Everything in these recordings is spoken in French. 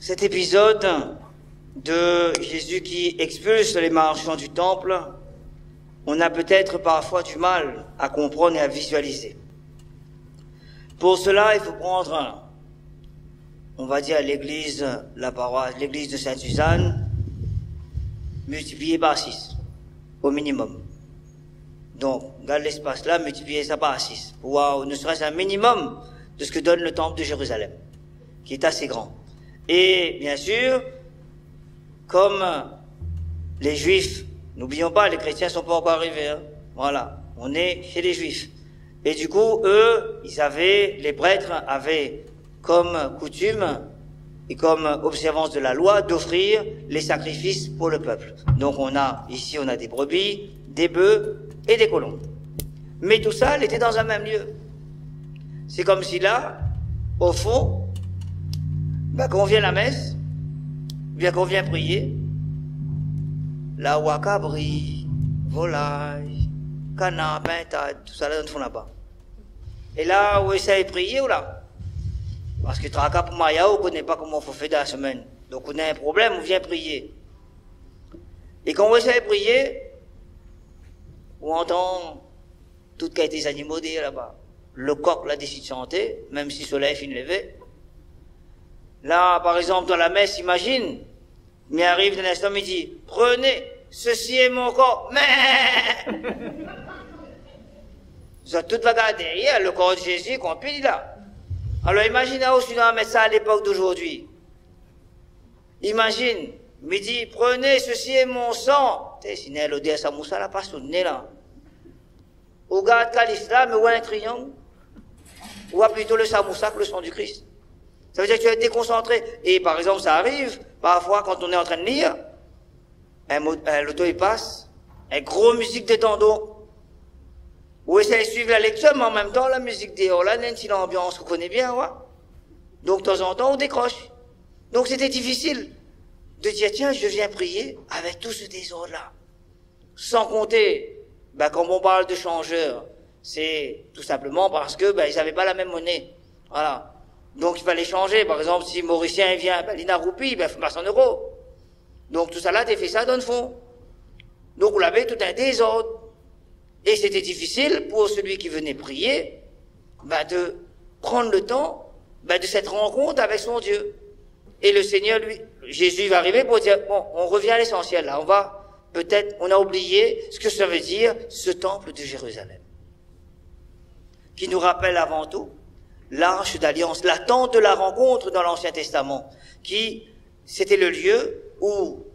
Cet épisode de Jésus qui expulse les marchands du temple, on a peut-être parfois du mal à comprendre et à visualiser. Pour cela, il faut prendre, on va dire, l'église, la paroisse, l'église de Sainte-Suzanne, multiplié par 6, au minimum. Donc, regarde l'espace là, multiplier ça par 6, pour voir ne serait-ce un minimum de ce que donne le temple de Jérusalem, qui est assez grand. Et bien sûr, comme les Juifs, n'oublions pas, les chrétiens ne sont pas encore arrivés, hein. Voilà, on est chez les Juifs. Et du coup, eux, les prêtres avaient comme coutume et comme observance de la loi d'offrir les sacrifices pour le peuple. Donc ici on a des brebis, des bœufs et des colons. Mais tout ça, elle était dans un même lieu. C'est comme si là, au fond, quand on vient à la messe, bien qu'on vient prier, la wakabri, volaille, canard, pintade, tout ça là, dans le fond là-bas. Et là, où essaye de prier ou là? Parce que Traka pour Maya, on ne connaît pas comment il faut faire dans la semaine. Donc on a un problème, on vient prier. Et quand on essaye de prier, on entend toute qualité des animaux dire là-bas. Le coq là décide de chanter, même si le soleil finit de lever. Là, par exemple, dans la messe, imagine, il arrive d'un instant, il dit, prenez, ceci est mon corps, mais vous avez tout va derrière le corps de Jésus qu'on peut dire là. Alors imaginez aussi on va mettre ça à l'époque d'aujourd'hui. Imagine, il dit, prenez, ceci est mon sang. Si n'est l'odeur sa moussa là, pas son nez là. Ou garde calice là, mais ou un triangle. Ou plutôt le samoussa que le sang du Christ. Ça veut dire que tu es déconcentré. Et par exemple, ça arrive, parfois, quand on est en train de lire, l'auto il passe, une grosse musique de tendons. Ou essayer de suivre la lecture, mais en même temps, la musique dehors, là, il y a une petite ambiance qu'on connaît bien, ouais. Donc, de temps en temps, on décroche. Donc, c'était difficile de dire, tiens, je viens prier avec tout ce désordre-là. Sans compter, comme on parle de changeurs, c'est tout simplement parce que, ils n'avaient pas la même monnaie. Voilà. Donc, il fallait changer. Par exemple, si Mauricien vient, l'INA roupie, il faut pas 100 €. Donc, tout ça là, tu fait ça dans le fond. Donc, on avait tout un désordre. Et c'était difficile pour celui qui venait prier, de prendre le temps, de cette rencontre avec son Dieu. Et le Seigneur, Jésus va arriver pour dire, bon, on revient à l'essentiel là, on a oublié ce que ça veut dire, ce temple de Jérusalem. Qui nous rappelle avant tout l'arche d'alliance, la tente de la rencontre dans l'Ancien Testament, c'était le lieu où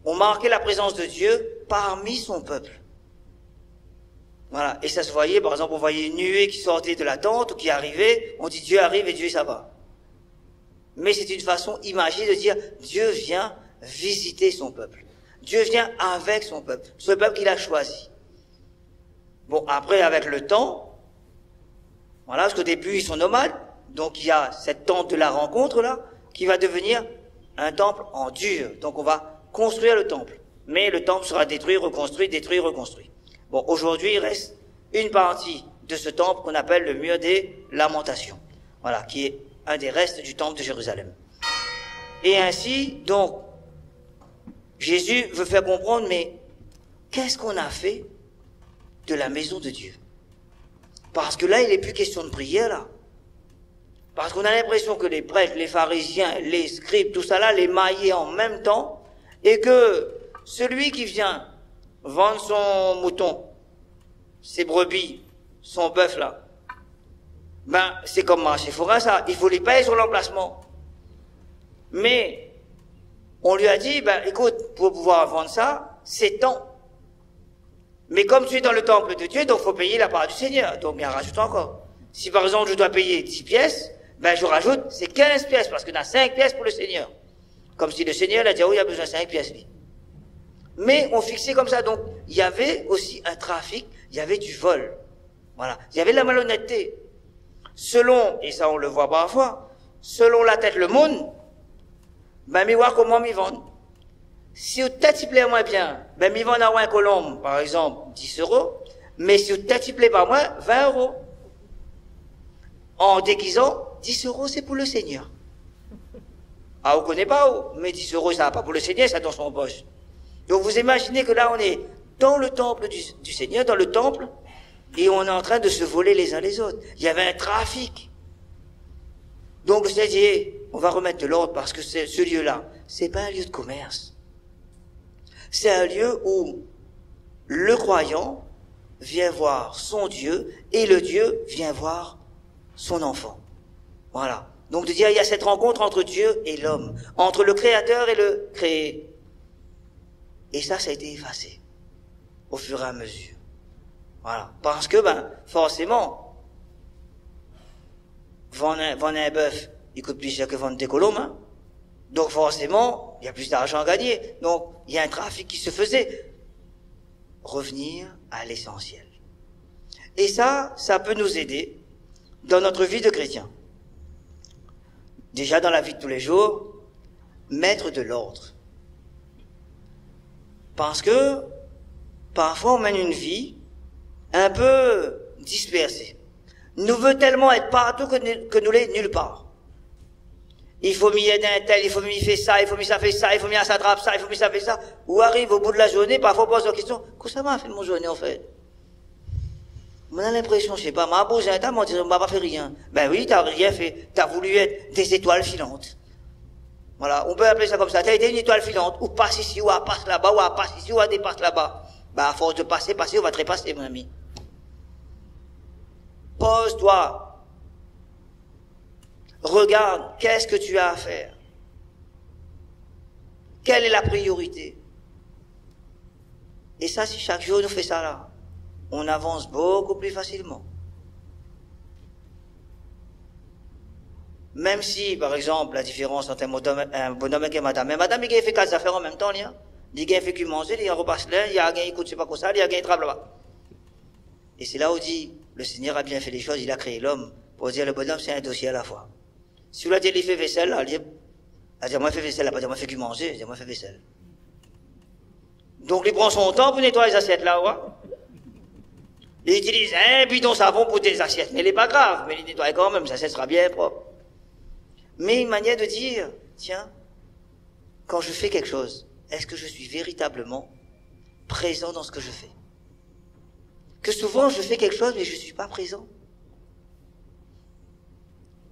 on marquait la présence de Dieu parmi son peuple. Voilà. Et ça se voyait, par exemple, on voyait une nuée qui sortait de la tente ou qui arrivait, on dit Dieu arrive et Dieu ça va. Mais c'est une façon imagée de dire Dieu vient visiter son peuple. Dieu vient avec son peuple, ce peuple qu'il a choisi. Bon, après, avec le temps, voilà, parce qu'au début, ils sont nomades, donc il y a cette tente de la rencontre là, qui va devenir un temple en dur. Donc on va construire le temple. Mais le temple sera détruit, reconstruit, détruit, reconstruit. Bon, aujourd'hui, il reste une partie de ce temple qu'on appelle le mur des lamentations. Voilà, qui est un des restes du temple de Jérusalem. Et ainsi, donc, Jésus veut faire comprendre, mais qu'est-ce qu'on a fait de la maison de Dieu? Parce que là, il n'est plus question de prière, là. Parce qu'on a l'impression que les prêtres, les pharisiens, les scribes, tout ça là, les maillaient en même temps, et que celui qui vient vendre son mouton, ses brebis, son bœuf là, c'est comme marché forain ça, il faut les payer sur l'emplacement. Mais, on lui a dit, écoute, pour pouvoir vendre ça, c'est tant. Mais comme tu es dans le temple de Dieu, donc il faut payer la part du Seigneur. Donc, il en rajoute encore. Si par exemple, je dois payer 10 pièces, je rajoute, c'est 15 pièces, parce qu'on a 5 pièces pour le Seigneur. Comme si le Seigneur a dit, oh, il a besoin de 5 pièces, lui. Mais on fixait comme ça. Donc, il y avait aussi un trafic, il y avait du vol. Voilà. Il y avait de la malhonnêteté. Selon, et ça on le voit parfois, selon la tête le monde, mais voir comment m'y vendent. Si au tête il plaît moins bien, m'y vendent à un colombe, par exemple, 10 €, mais si au tête il plaît pas moins, 20 €. En déguisant, 10 € c'est pour le Seigneur. Ah, on ne connaît pas où, mais 10 euros, ça va pas pour le Seigneur, ça dans son poche. Donc vous imaginez que là, on est dans le temple du Seigneur, dans le temple, et on est en train de se voler les uns les autres. Il y avait un trafic. Donc le Seigneur dit, on va remettre de l'ordre parce que ce lieu-là, c'est pas un lieu de commerce. C'est un lieu où le croyant vient voir son Dieu et le Dieu vient voir son enfant. Voilà. Donc de dire, il y a cette rencontre entre Dieu et l'homme, entre le Créateur et le créé. Et ça a été effacé au fur et à mesure. Voilà. Parce que, forcément, vendre un bœuf, il coûte plus cher que vendre des colombes, hein. Donc forcément, il y a plus d'argent à gagner. Donc, il y a un trafic qui se faisait. Revenir à l'essentiel. Et ça peut nous aider dans notre vie de chrétien. Déjà dans la vie de tous les jours, mettre de l'ordre. Parce que, parfois on mène une vie un peu dispersée. Nous veut tellement être partout que nous l'est nulle part. Il faut m'y aider un tel, il faut m'y faire ça, il faut m'y ça fait ça, il faut m'y s'attrape ça, il faut m'y ça fait ça. Ou arrive au bout de la journée, parfois on pose la question, qu'est-ce que ça m'a fait de mon journée en fait? On a l'impression, je sais pas, m'a posé un temps, on dit, on m'a pas fait rien. Ben oui, t'as rien fait, t'as voulu être des étoiles filantes. Voilà, on peut appeler ça comme ça, t'as été une étoile filante, ou passe ici, ou à passe là-bas, ou à passe ici, ou à dépasse là-bas. Ben à force de passer, on va te repasser, mon ami. Pose-toi. Regarde, qu'est-ce que tu as à faire? Quelle est la priorité? Et ça, si chaque jour nous fait ça là, on avance beaucoup plus facilement. Même si, par exemple, la différence entre un bonhomme et une madame. Mais madame, il a fait 4 affaires en même temps, il a fait que manger, il a repasse là, il a gagné, écoute, je sais pas quoi ça, il a gagné travail là-bas. Et c'est là où dit, le Seigneur a bien fait les choses, il a créé l'homme, pour dire le bonhomme, c'est un dossier à la fois. Si vous l'avez dit, il fait vaisselle, là, il dit, moi, il fait vaisselle, là, pas dire, moi, il fait que manger, il dit, moi, il fait vaisselle. Donc, il prend son temps pour nettoyer les assiettes, là, ouais. Il utilise un bidon savon pour des assiettes, mais il n'est pas grave, mais il nettoie quand même, ça sera bien propre. Mais une manière de dire, tiens, quand je fais quelque chose, est-ce que je suis véritablement présent dans ce que je fais? Que souvent, je fais quelque chose, mais je ne suis pas présent.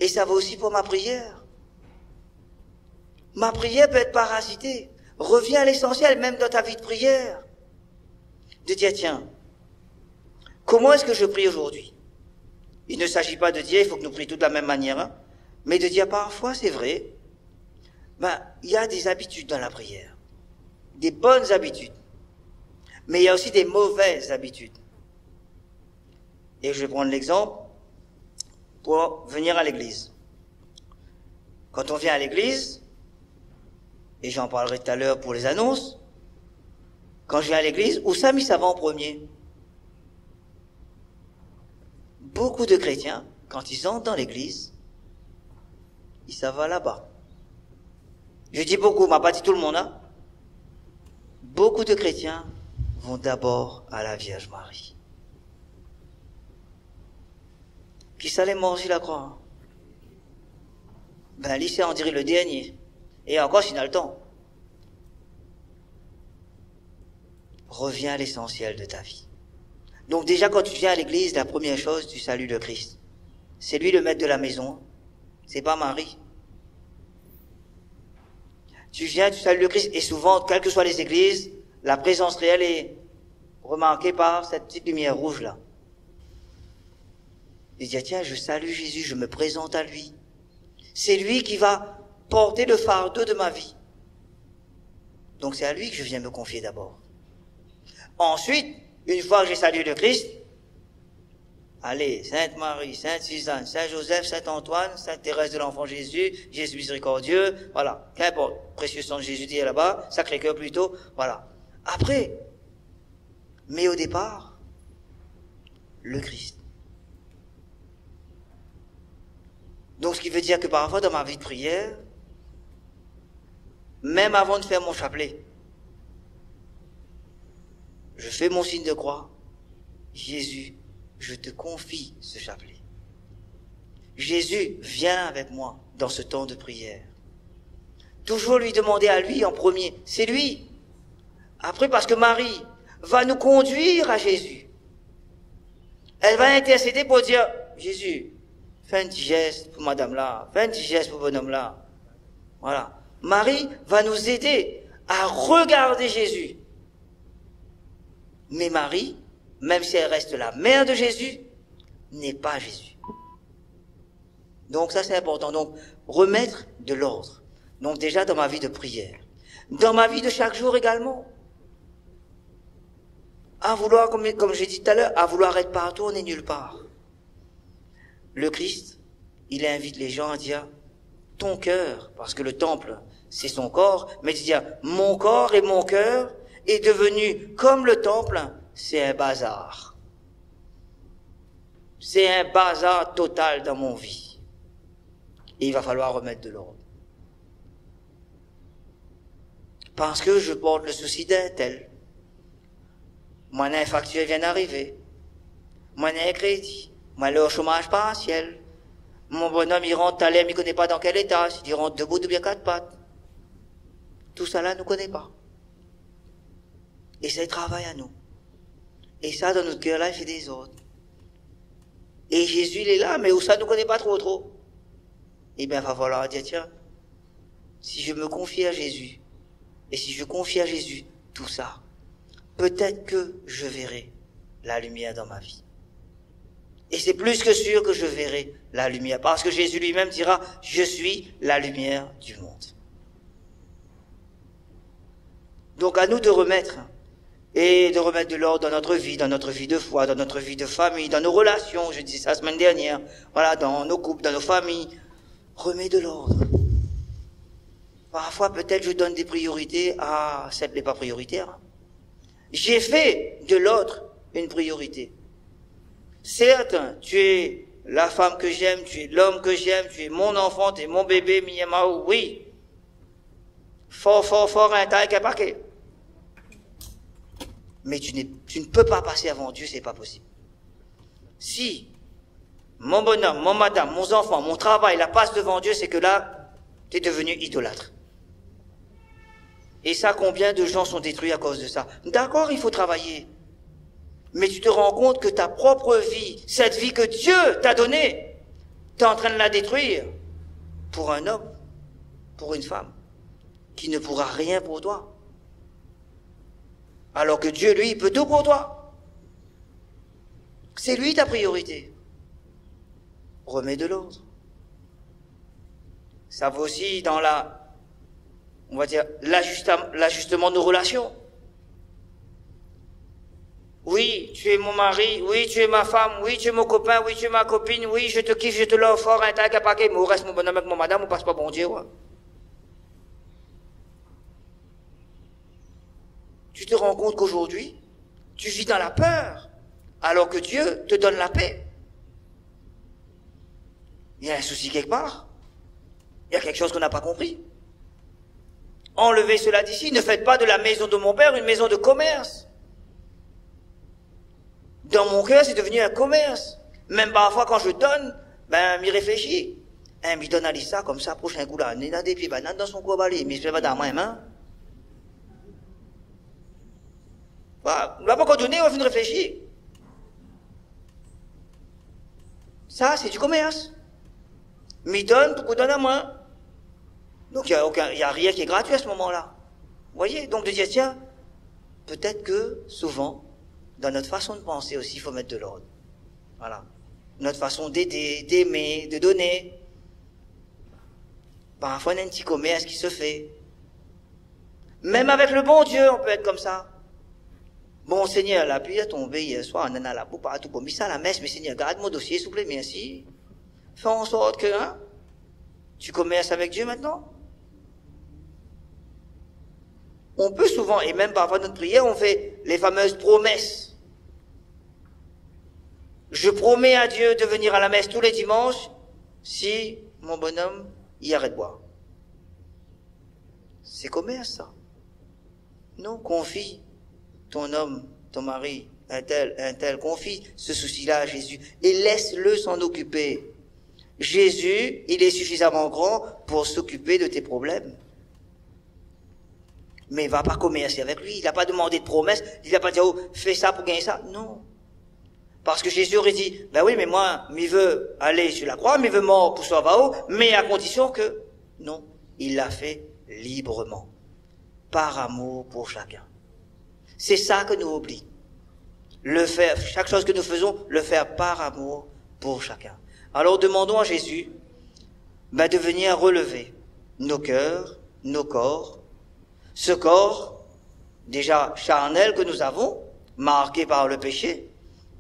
Et ça va aussi pour ma prière. Ma prière peut être parasitée. Reviens à l'essentiel, même dans ta vie de prière. De dire, tiens, comment est-ce que je prie aujourd'hui? Il ne s'agit pas de dire, il faut que nous prions tous de la même manière, hein, mais de dire, parfois, c'est vrai, il y a des habitudes dans la prière. Des bonnes habitudes. Mais il y a aussi des mauvaises habitudes. Et je vais prendre l'exemple pour venir à l'église. Quand on vient à l'église, et j'en parlerai tout à l'heure pour les annonces, quand je viens à l'église, où ça va en premier? Beaucoup de chrétiens, quand ils entrent dans l'église, ils s'en vont là-bas. Je dis beaucoup, m'a pas dit tout le monde, hein. Beaucoup de chrétiens vont d'abord à la Vierge Marie. Qui s'allait manger la croix? Lycée, on dirait le dernier. Et encore, s'il a le temps. Reviens à l'essentiel de ta vie. Donc déjà, quand tu viens à l'église, la première chose, tu salues le Christ. C'est lui le maître de la maison. C'est pas Marie. Tu viens, tu salues le Christ. Et souvent, quelles que soient les églises, la présence réelle est remarquée par cette petite lumière rouge là. Il dit, tiens, je salue Jésus, je me présente à lui. C'est lui qui va porter le fardeau de ma vie. Donc c'est à lui que je viens me confier d'abord. Ensuite, une fois que j'ai salué le Christ, allez, Sainte Marie, Sainte Suzanne, Saint Joseph, Saint Antoine, Sainte Thérèse de l'Enfant Jésus, Jésus miséricordieux, voilà, qu'importe, précieux sang de Jésus dit là-bas, Sacré-Cœur plutôt, voilà. Après, mais au départ, le Christ. Donc ce qui veut dire que parfois dans ma vie de prière, même avant de faire mon chapelet, je fais mon signe de croix. Jésus, je te confie ce chapelet. Jésus, viens avec moi dans ce temps de prière. toujours lui demander à lui en premier. C'est lui. Après, parce que Marie va nous conduire à Jésus. Elle va intercéder pour dire, Jésus, fais un petit geste pour madame là, fais un petit geste pour bonhomme là. Voilà. Marie va nous aider à regarder Jésus. Mais Marie, même si elle reste la mère de Jésus, n'est pas Jésus. Donc ça c'est important. Donc remettre de l'ordre. Donc déjà dans ma vie de prière. Dans ma vie de chaque jour également. À vouloir, comme j'ai dit tout à l'heure, à vouloir être partout, on n'est nulle part. Le Christ, il invite les gens à dire ton cœur, parce que le temple, c'est son corps, mais il dit mon corps et mon cœur est devenu comme le temple, c'est un bazar. C'est un bazar total dans mon vie. Et il va falloir remettre de l'ordre. Parce que je porte le souci d'un tel. Moi, un facture vient d'arriver. Moi, un crédit. Moi, le chômage partiel. Mon bonhomme, il rentre à l'air, il ne connaît pas dans quel état. Il rentre debout ou bien quatre pattes. Tout ça là, ne connaît pas. Et ça, il travaille à nous. Et ça, dans notre cœur là, il fait des ordres. Et Jésus, il est là, mais où ça ne connaît pas trop. Eh bien, il va falloir dire, tiens, si je me confie à Jésus, et si je confie à Jésus tout ça, peut-être que je verrai la lumière dans ma vie. Et c'est plus que sûr que je verrai la lumière, parce que Jésus lui-même dira, je suis la lumière du monde. Donc à nous de remettre, et de remettre de l'ordre dans notre vie de foi, dans notre vie de famille, dans nos relations, je disais ça la semaine dernière, voilà, dans nos couples, dans nos familles, remets de l'ordre. Parfois, peut-être, je donne des priorités à celle n'est pas prioritaire. J'ai fait de l'autre une priorité. Certes, tu es la femme que j'aime, tu es l'homme que j'aime, tu es mon enfant, tu es mon bébé, Miyamaou, oui. Fort, un taille qu'un paquet. Mais tu ne peux pas passer avant Dieu, c'est pas possible. Si mon bonhomme, mon madame, mon enfant, mon travail, la passe devant Dieu, c'est que là, tu es devenu idolâtre. Et ça, combien de gens sont détruits à cause de ça? D'accord, il faut travailler. Mais tu te rends compte que ta propre vie, cette vie que Dieu t'a donnée, tu es en train de la détruire pour un homme, pour une femme, qui ne pourra rien pour toi. Alors que Dieu, lui, il peut tout pour toi. C'est lui ta priorité. Remets de l'ordre. Ça va aussi dans on va dire, l'ajustement de nos relations. Oui, tu es mon mari, oui, tu es ma femme, oui, tu es mon copain, oui, tu es ma copine, oui, je te kiffe, je te love fort, un tac à paquet, mais au reste, mon bonhomme avec mon madame, on passe pas bon Dieu, ouais. Tu te rends compte qu'aujourd'hui, tu vis dans la peur, alors que Dieu te donne la paix. Il y a un souci quelque part. Il y a quelque chose qu'on n'a pas compris. Enlevez cela d'ici, ne faites pas de la maison de mon père une maison de commerce. Dans mon cœur, c'est devenu un commerce. Même parfois, quand je donne, m'y réfléchis. M'y donne à Lisa, comme ça, prochain coup là, dans des pieds bananes dans son cobalé, mais je vais pas dans ma main. Voilà, on va pas donner, on va venir réfléchir. Ça, c'est du commerce. M'y donne pour qu'on donne à moi. Donc, il y a rien qui est gratuit à ce moment-là. Vous voyez? Donc, de dire, tiens, peut-être que, souvent, dans notre façon de penser aussi, il faut mettre de l'ordre. Voilà. Notre façon d'aider, d'aimer, de donner. Parfois, il y a un petit commerce qui se fait. Même avec le bon Dieu, on peut être comme ça. Bon, Seigneur, la pluie est tombée hier soir, on en a la boue partout pour mettre ça à la messe, mais Seigneur, garde mon dossier, s'il vous plaît, merci. Fais en sorte que, tu commerces avec Dieu maintenant. On peut souvent, et même parfois notre prière, on fait les fameuses promesses. Je promets à Dieu de venir à la messe tous les dimanches si mon bonhomme y arrête de boire. C'est commerce, ça. Non, confie ton homme, ton mari, un tel, confie ce souci-là à Jésus et laisse-le s'en occuper. Jésus, il est suffisamment grand pour s'occuper de tes problèmes. Mais il va pas commercer avec lui. Il n'a pas demandé de promesse. Il n'a pas dit, oh, fais ça pour gagner ça. Non. Parce que Jésus aurait dit, ben oui, mais moi, m'y veut aller sur la croix, m'y veut mort pour Sauver, mais à condition que, non, il l'a fait librement. Par amour pour chacun. C'est ça que nous oublions. Le faire, chaque chose que nous faisons, le faire par amour pour chacun. Alors demandons à Jésus, de venir relever nos cœurs, nos corps, ce corps, déjà charnel que nous avons, marqué par le péché,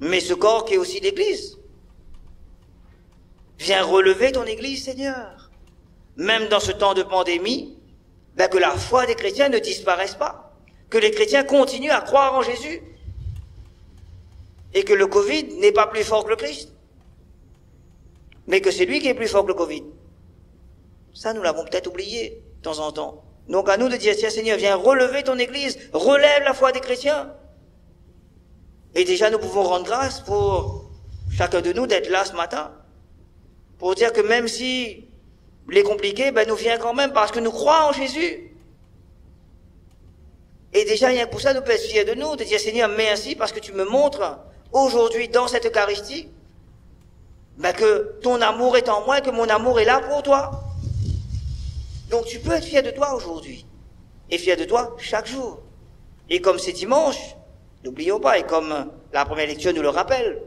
mais ce corps qui est aussi l'Église. Viens relever ton Église, Seigneur. Même dans ce temps de pandémie, que la foi des chrétiens ne disparaisse pas. Que les chrétiens continuent à croire en Jésus. Et que le Covid n'est pas plus fort que le Christ. Mais que c'est lui qui est plus fort que le Covid. Ça, nous l'avons peut-être oublié de temps en temps. Donc à nous de dire, tiens Seigneur, viens relever ton Église, relève la foi des chrétiens. Et déjà nous pouvons rendre grâce pour chacun de nous d'être là ce matin. Pour dire que même si les compliqués, nous vient quand même parce que nous croyons en Jésus. Et déjà, rien que pour ça, nous pouvons être fiers de nous, de dire Seigneur, merci parce que tu me montres aujourd'hui dans cette Eucharistie que ton amour est en moi et que mon amour est là pour toi. Donc tu peux être fier de toi aujourd'hui. Et fier de toi chaque jour. Et comme c'est dimanche, n'oublions pas, et comme la première lecture nous le rappelle,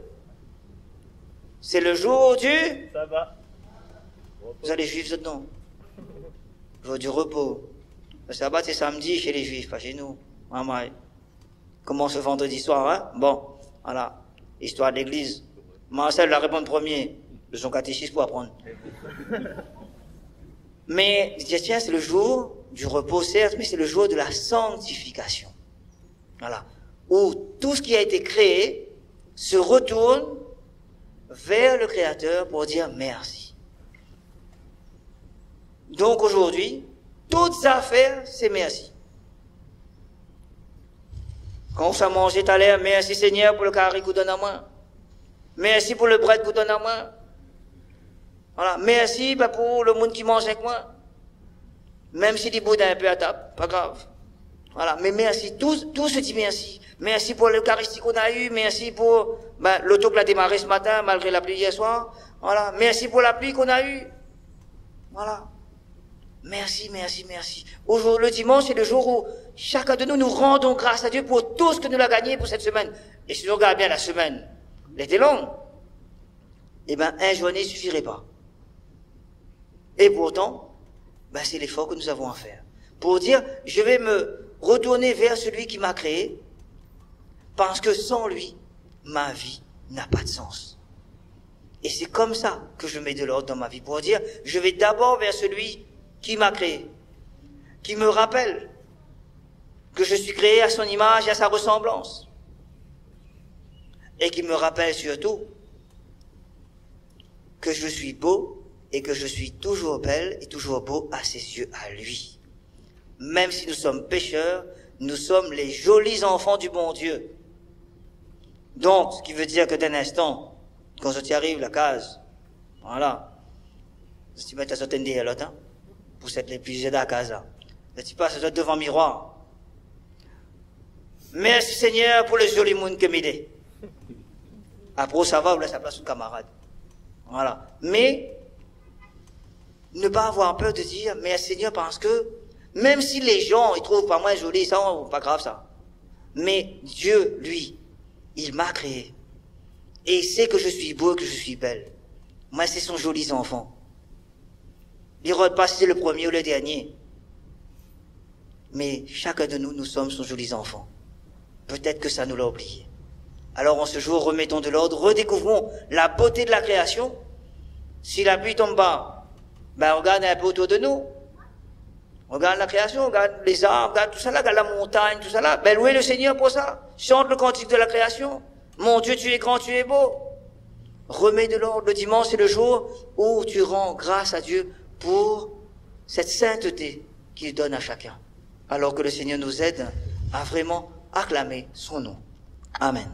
c'est le jour du... Ça va. Vous allez juifs dedans. Jour du repos. Le sabbat c'est samedi chez les juifs, pas chez nous. Comment ce vendredi soir, hein? Bon, voilà. Histoire de l'église. Marcel la répondre premier de son catéchisme pour apprendre. Mais, tiens, c'est le jour du repos, certes, mais c'est le jour de la sanctification. Voilà. Où tout ce qui a été créé se retourne vers le Créateur pour dire merci. Donc aujourd'hui, toutes affaires, c'est merci. Quand on s'est mangé tout à l'heure, merci Seigneur pour le carré que vous donnez à moi. Merci pour le bread que vous donnez à moi. Voilà. Merci pour le monde qui mange avec moi. Même si les boudins un peu à table, pas grave. Voilà. Mais merci, tout se dit merci. Merci pour l'Eucharistie qu'on a eu, merci pour l'auto qui a démarré ce matin malgré la pluie hier soir. Voilà. Merci pour la pluie qu'on a eue. Voilà. Merci, merci, merci. Aujourd'hui, le dimanche, c'est le jour où chacun de nous rendons grâce à Dieu pour tout ce que nous avons gagné pour cette semaine. Et si nous regardons bien la semaine, elle était longue. Un journée ne suffirait pas. Et pourtant, c'est l'effort que nous avons à faire. Pour dire, je vais me retourner vers celui qui m'a créé, parce que sans lui, ma vie n'a pas de sens. Et c'est comme ça que je mets de l'ordre dans ma vie, pour dire, je vais d'abord vers celui qui m'a créé, qui me rappelle que je suis créé à son image et à sa ressemblance, et qui me rappelle surtout que je suis beau et que je suis toujours belle et toujours beau à ses yeux, à lui. Même si nous sommes pécheurs, nous sommes les jolis enfants du bon Dieu. Donc, ce qui veut dire que d'un instant, quand je t'y arrive, la case, voilà, si tu mets ta sauté derrière l'autre, pour cette les plus aider à la case là. Là, tu passes devant le miroir. Merci Seigneur pour le joli monde que m'aider. Après, ça va, ou là, ça place au camarade. Voilà. Mais, ne pas avoir peur de dire, mais Seigneur, parce que, même si les gens, ils trouvent pas moins joli, ça, pas grave, ça. Mais, Dieu, lui, il m'a créé. Et il sait que je suis beau et que je suis belle. Moi, c'est son joli enfant. Il ne regarde pas si c'est le premier ou le dernier. Mais, chacun de nous, nous sommes son joli enfant. Peut-être que ça nous l'a oublié. Alors en ce jour, remettons de l'ordre, redécouvrons la beauté de la création. Si la pluie tombe bas, regarde un peu autour de nous. Regarde la création, regarde les arbres, regarde tout ça là, regarde la montagne, tout ça là. Louez le Seigneur pour ça. Chante le cantique de la création. Mon Dieu, tu es grand, tu es beau. Remets de l'ordre. Le dimanche, c'est le jour où tu rends grâce à Dieu pour cette sainteté qu'il donne à chacun. Alors que le Seigneur nous aide à vraiment acclamer son nom. Amen.